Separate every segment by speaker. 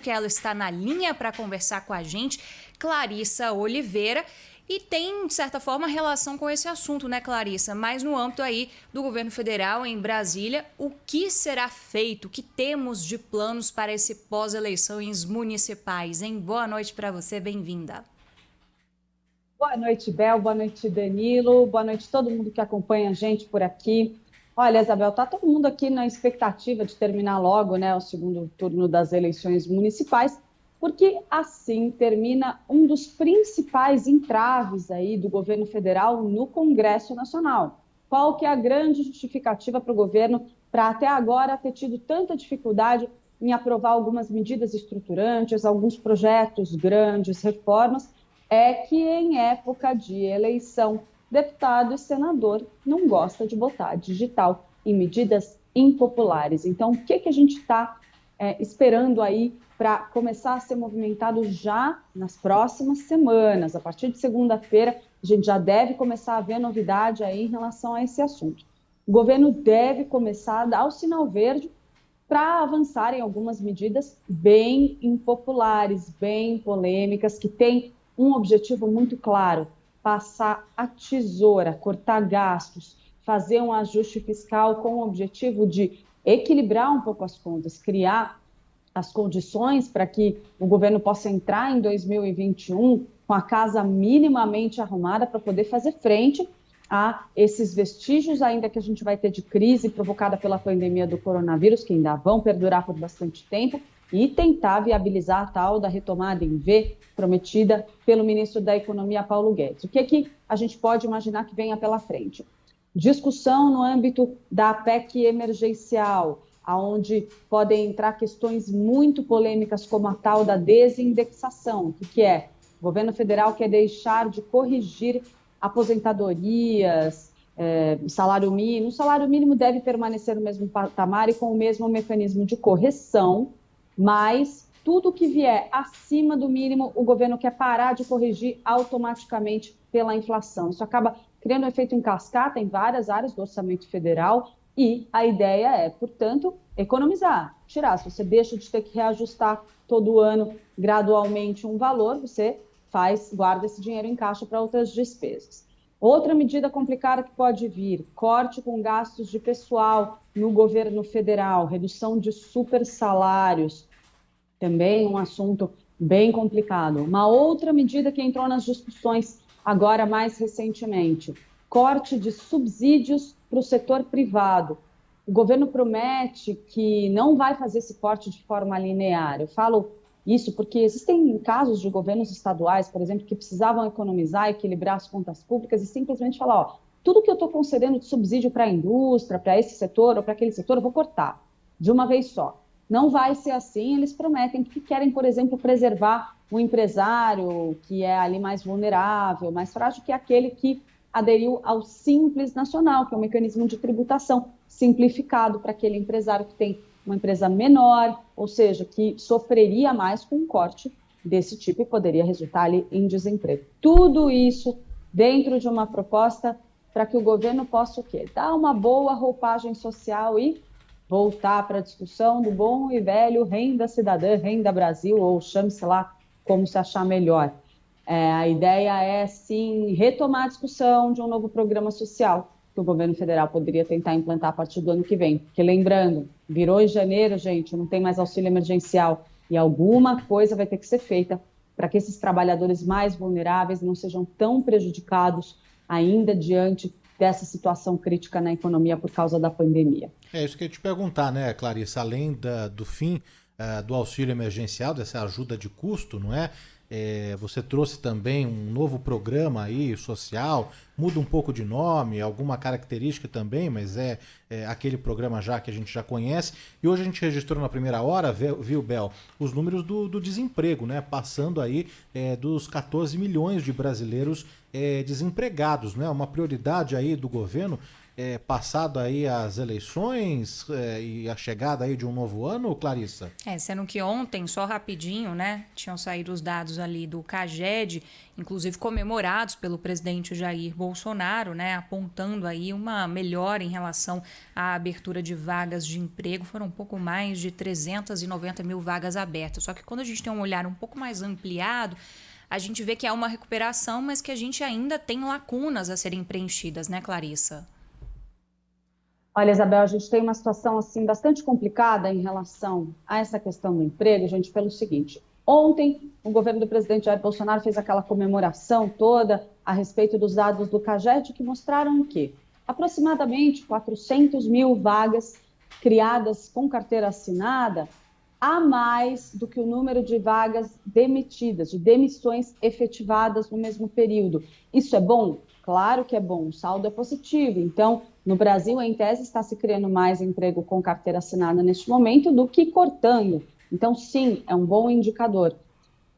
Speaker 1: que ela está na linha para conversar com a gente, Clarissa Oliveira, e tem, de certa forma, relação com esse assunto, né, Clarissa? Mas no âmbito aí do governo federal em Brasília, o que será feito? O que temos de planos para esse pós-eleições municipais, hein? Boa noite para você, bem-vinda.
Speaker 2: Boa noite, Bel. Boa noite, Danilo. Boa noite a todo mundo que acompanha a gente por aqui. Olha, Isabel, tá todo mundo aqui na expectativa de terminar logo, né, o segundo turno das eleições municipais, porque assim termina um dos principais entraves aí do governo federal no Congresso Nacional. Qual que é a grande justificativa para o governo para até agora ter tido tanta dificuldade em aprovar algumas medidas estruturantes, alguns projetos grandes, reformas? É que em época de eleição, deputado e senador não gosta de botar digital em medidas impopulares. Então, o que a gente está esperando aí para começar a ser movimentado já nas próximas semanas? A partir de segunda-feira, a gente já deve começar a ver novidade aí em relação a esse assunto. O governo deve começar a dar o sinal verde para avançar em algumas medidas bem impopulares, bem polêmicas, que têm um objetivo muito claro: passar a tesoura, cortar gastos, fazer um ajuste fiscal com o objetivo de equilibrar um pouco as contas, criar as condições para que o governo possa entrar em 2021 com a casa minimamente arrumada para poder fazer frente a esses vestígios ainda que a gente vai ter de crise provocada pela pandemia do coronavírus, que ainda vão perdurar por bastante tempo, e tentar viabilizar a tal da retomada em V prometida pelo ministro da Economia, Paulo Guedes. O que a gente pode imaginar que venha pela frente? Discussão no âmbito da PEC emergencial, onde podem entrar questões muito polêmicas como a tal da desindexação. O que é? O governo federal quer deixar de corrigir aposentadorias, salário mínimo. O salário mínimo deve permanecer no mesmo patamar e com o mesmo mecanismo de correção, mas tudo que vier acima do mínimo, o governo quer parar de corrigir automaticamente pela inflação. Isso acaba criando um efeito em cascata em várias áreas do orçamento federal e a ideia é, portanto, economizar, tirar. Se você deixa de ter que reajustar todo ano gradualmente um valor, você guarda esse dinheiro em caixa para outras despesas. Outra medida complicada que pode vir: corte com gastos de pessoal no governo federal, redução de super salários, também um assunto bem complicado. Uma outra medida que entrou nas discussões agora mais recentemente: corte de subsídios para o setor privado. O governo promete que não vai fazer esse corte de forma linear. Eu falo isso porque existem casos de governos estaduais, por exemplo, que precisavam economizar, equilibrar as contas públicas e simplesmente falar: ó, tudo que eu estou concedendo de subsídio para a indústria, para esse setor ou para aquele setor, eu vou cortar de uma vez só. Não vai ser assim, eles prometem, porque querem, por exemplo, preservar o empresário que é ali mais vulnerável, mais frágil, que é aquele que aderiu ao Simples Nacional, que é um mecanismo de tributação simplificado para aquele empresário que tem uma empresa menor, ou seja, que sofreria mais com um corte desse tipo e poderia resultar ali em desemprego. Tudo isso dentro de uma proposta para que o governo possa o quê? Dar uma boa roupagem social e voltar para a discussão do bom e velho Renda Cidadã, Renda Brasil, ou chame-se lá como se achar melhor. A ideia é, sim, retomar a discussão de um novo programa social que o governo federal poderia tentar implantar a partir do ano que vem. Porque, lembrando, virou em janeiro, gente, não tem mais auxílio emergencial e alguma coisa vai ter que ser feita para que esses trabalhadores mais vulneráveis não sejam tão prejudicados ainda diante dessa situação crítica na economia por causa da pandemia.
Speaker 3: É isso que eu ia te perguntar, né, Clarissa? Além do fim do auxílio emergencial, dessa ajuda de custo, não é? Você trouxe também um novo programa aí social, muda um pouco de nome, alguma característica também, mas é aquele programa já que a gente já conhece. E hoje a gente registrou na primeira hora, viu, Bel, os números do desemprego, né? Passando aí dos 14 milhões de brasileiros desempregados, né? Uma prioridade aí do governo passado aí as eleições e a chegada aí de um novo ano, Clarissa?
Speaker 1: Sendo que ontem, só rapidinho, né, tinham saído os dados ali do CAGED, inclusive comemorados pelo presidente Jair Bolsonaro, né, apontando aí uma melhora em relação à abertura de vagas de emprego. Foram um pouco mais de 390 mil vagas abertas. Só que quando a gente tem um olhar um pouco mais ampliado, a gente vê que há uma recuperação, mas que a gente ainda tem lacunas a serem preenchidas, né, Clarissa?
Speaker 2: Olha, Isabel, a gente tem uma situação assim bastante complicada em relação a essa questão do emprego, gente, pelo seguinte. Ontem, o governo do presidente Jair Bolsonaro fez aquela comemoração toda a respeito dos dados do CAGED que mostraram que aproximadamente 400 mil vagas criadas com carteira assinada a mais do que o número de vagas demitidas, de demissões efetivadas no mesmo período. Isso é bom? Claro que é bom, o saldo é positivo. Então, no Brasil, em tese, está se criando mais emprego com carteira assinada neste momento do que cortando. Então, sim, é um bom indicador.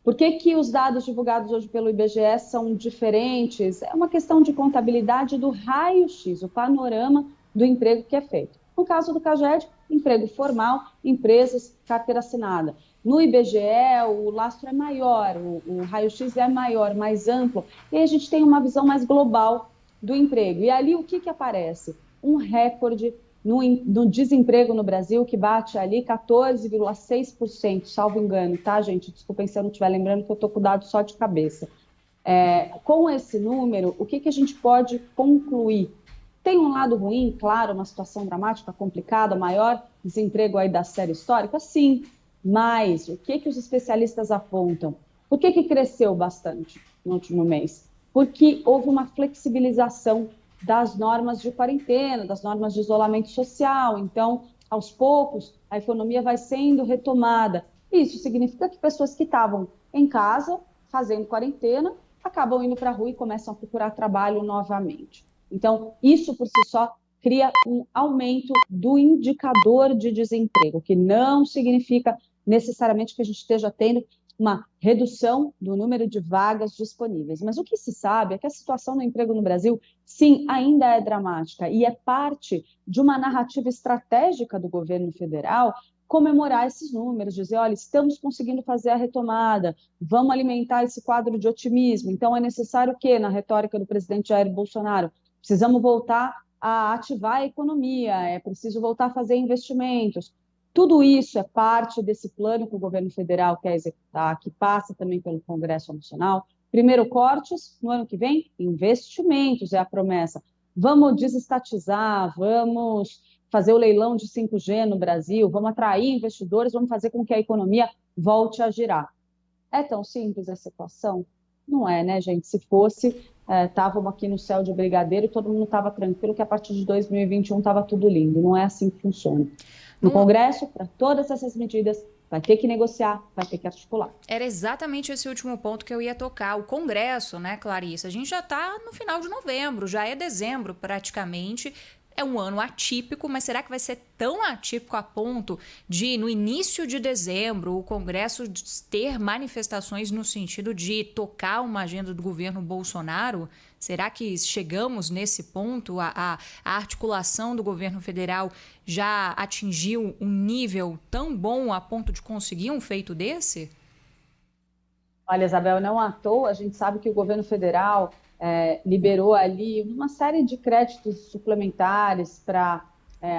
Speaker 2: Por que os dados divulgados hoje pelo IBGE são diferentes? É uma questão de contabilidade do raio-x, o panorama do emprego que é feito. No caso do CAGED, emprego formal, empresas, carteira assinada. No IBGE, o lastro é maior, o raio-x é maior, mais amplo, e a gente tem uma visão mais global do emprego. E ali o que aparece? Um recorde no desemprego no Brasil, que bate ali 14,6%, salvo engano, tá, gente? Desculpem se eu não estiver lembrando, que eu estou com o dado só de cabeça. Com esse número, o que a gente pode concluir? Tem um lado ruim, claro, uma situação dramática, complicada, maior desemprego aí da série histórica? Sim, mas o que os especialistas apontam? Por que cresceu bastante no último mês? Porque houve uma flexibilização das normas de quarentena, das normas de isolamento social. Então, aos poucos, a economia vai sendo retomada. Isso significa que pessoas que estavam em casa, fazendo quarentena, acabam indo para a rua e começam a procurar trabalho novamente. Então, isso por si só cria um aumento do indicador de desemprego, que não significa necessariamente que a gente esteja tendo uma redução do número de vagas disponíveis. Mas o que se sabe é que a situação do emprego no Brasil, sim, ainda é dramática e é parte de uma narrativa estratégica do governo federal comemorar esses números, dizer, olha, estamos conseguindo fazer a retomada, vamos alimentar esse quadro de otimismo. Então, é necessário o quê na retórica do presidente Jair Bolsonaro? Precisamos voltar a ativar a economia, é preciso voltar a fazer investimentos. Tudo isso é parte desse plano que o governo federal quer executar, que passa também pelo Congresso Nacional. Primeiro, cortes, no ano que vem, investimentos é a promessa. Vamos desestatizar, vamos fazer o leilão de 5G no Brasil, vamos atrair investidores, vamos fazer com que a economia volte a girar. É tão simples essa situação? Não é, né, gente? Se fosse, estávamos aqui no céu de brigadeiro e todo mundo estava tranquilo que a partir de 2021 estava tudo lindo. Não é assim que funciona. No Congresso, para todas essas medidas, vai ter que negociar, vai ter que articular.
Speaker 1: Era exatamente esse último ponto que eu ia tocar. O Congresso, né, Clarissa? A gente já está no final de novembro, já é dezembro praticamente. É um ano atípico, mas será que vai ser tão atípico a ponto de, no início de dezembro, o Congresso ter manifestações no sentido de tocar uma agenda do governo Bolsonaro? Será que chegamos nesse ponto? A articulação do governo federal já atingiu um nível tão bom a ponto de conseguir um feito desse?
Speaker 2: Olha, Isabel, não à toa, a gente sabe que o governo federal liberou ali uma série de créditos suplementares para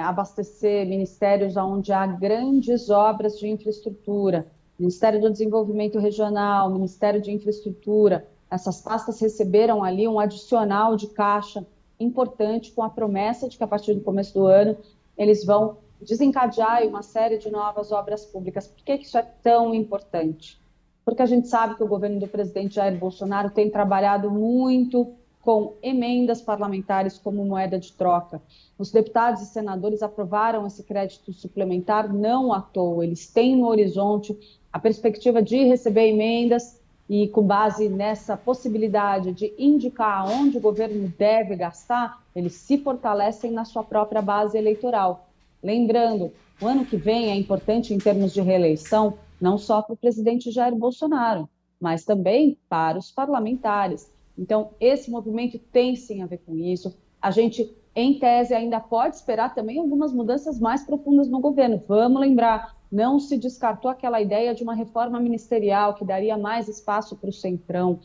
Speaker 2: abastecer ministérios onde há grandes obras de infraestrutura, Ministério do Desenvolvimento Regional, Ministério de Infraestrutura. Essas pastas receberam ali um adicional de caixa importante com a promessa de que a partir do começo do ano eles vão desencadear uma série de novas obras públicas. Por que isso é tão importante? Porque a gente sabe que o governo do presidente Jair Bolsonaro tem trabalhado muito com emendas parlamentares como moeda de troca. Os deputados e senadores aprovaram esse crédito suplementar não à toa, eles têm no horizonte a perspectiva de receber emendas e, com base nessa possibilidade de indicar onde o governo deve gastar, eles se fortalecem na sua própria base eleitoral. Lembrando, o ano que vem é importante em termos de reeleição, não só para o presidente Jair Bolsonaro, mas também para os parlamentares. Então, esse movimento tem sim a ver com isso. A gente em tese, ainda pode esperar também algumas mudanças mais profundas no governo. Vamos lembrar, não se descartou aquela ideia de uma reforma ministerial que daria mais espaço para o Centrão.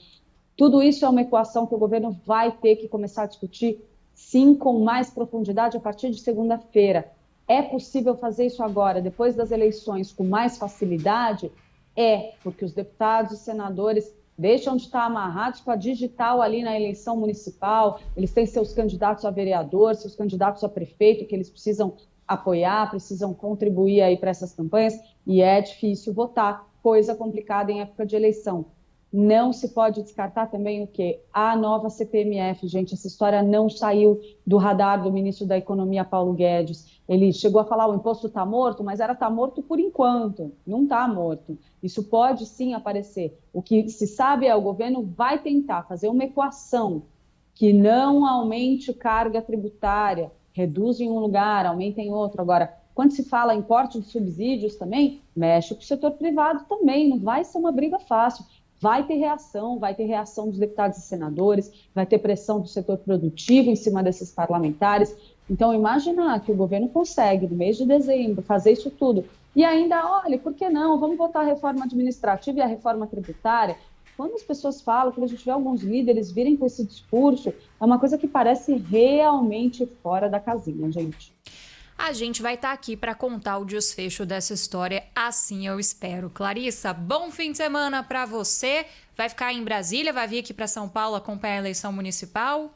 Speaker 2: Tudo isso é uma equação que o governo vai ter que começar a discutir, sim, com mais profundidade a partir de segunda-feira. É possível fazer isso agora, depois das eleições, com mais facilidade? É, porque os deputados e senadores deixam de estar amarrados com a digital ali na eleição municipal, eles têm seus candidatos a vereador, seus candidatos a prefeito, que eles precisam apoiar, precisam contribuir aí para essas campanhas, e é difícil votar, coisa complicada em época de eleição. Não se pode descartar também o quê? A nova CPMF, gente, essa história não saiu do radar do ministro da Economia, Paulo Guedes. Ele chegou a falar o imposto está morto, mas era está morto por enquanto, não está morto. Isso pode sim aparecer. O que se sabe é o governo vai tentar fazer uma equação que não aumente carga tributária, reduz em um lugar, aumenta em outro. Agora, quando se fala em corte de subsídios também, mexe com o setor privado também, não vai ser uma briga fácil. Vai ter reação dos deputados e senadores, vai ter pressão do setor produtivo em cima desses parlamentares. Então, imaginar que o governo consegue, no mês de dezembro, fazer isso tudo. E ainda, olha, por que não? Vamos votar a reforma administrativa e a reforma tributária. Quando as pessoas falam, quando a gente vê alguns líderes virem com esse discurso, é uma coisa que parece realmente fora da casinha, gente.
Speaker 1: A gente vai estar aqui para contar o desfecho dessa história, assim eu espero. Clarissa, bom fim de semana para você. Vai ficar em Brasília? Vai vir aqui para São Paulo acompanhar a eleição municipal?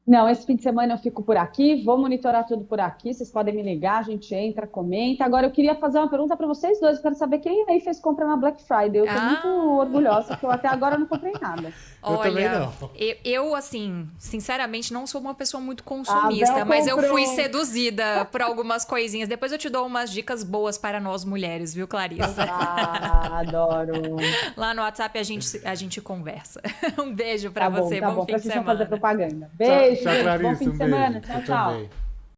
Speaker 2: Não, esse fim de semana eu fico por aqui, vou monitorar tudo por aqui, vocês podem me ligar, a gente entra, comenta. Agora eu queria fazer uma pergunta para vocês dois, eu quero saber quem aí fez compra na Black Friday. Eu tô muito orgulhosa, porque eu até agora não comprei nada.
Speaker 1: Olha, eu assim, sinceramente, não sou uma pessoa muito consumista, mas eu fui seduzida por algumas coisinhas. Depois eu te dou umas dicas boas para nós mulheres, viu, Clarissa?
Speaker 2: Adoro.
Speaker 1: Lá no WhatsApp a gente conversa. Um beijo para você,
Speaker 2: bom
Speaker 1: bom fim de semana.
Speaker 2: Fazer propaganda. Beijo.
Speaker 3: Tchau, Clarissa,
Speaker 2: bom fim de semana. Tchau, tchau.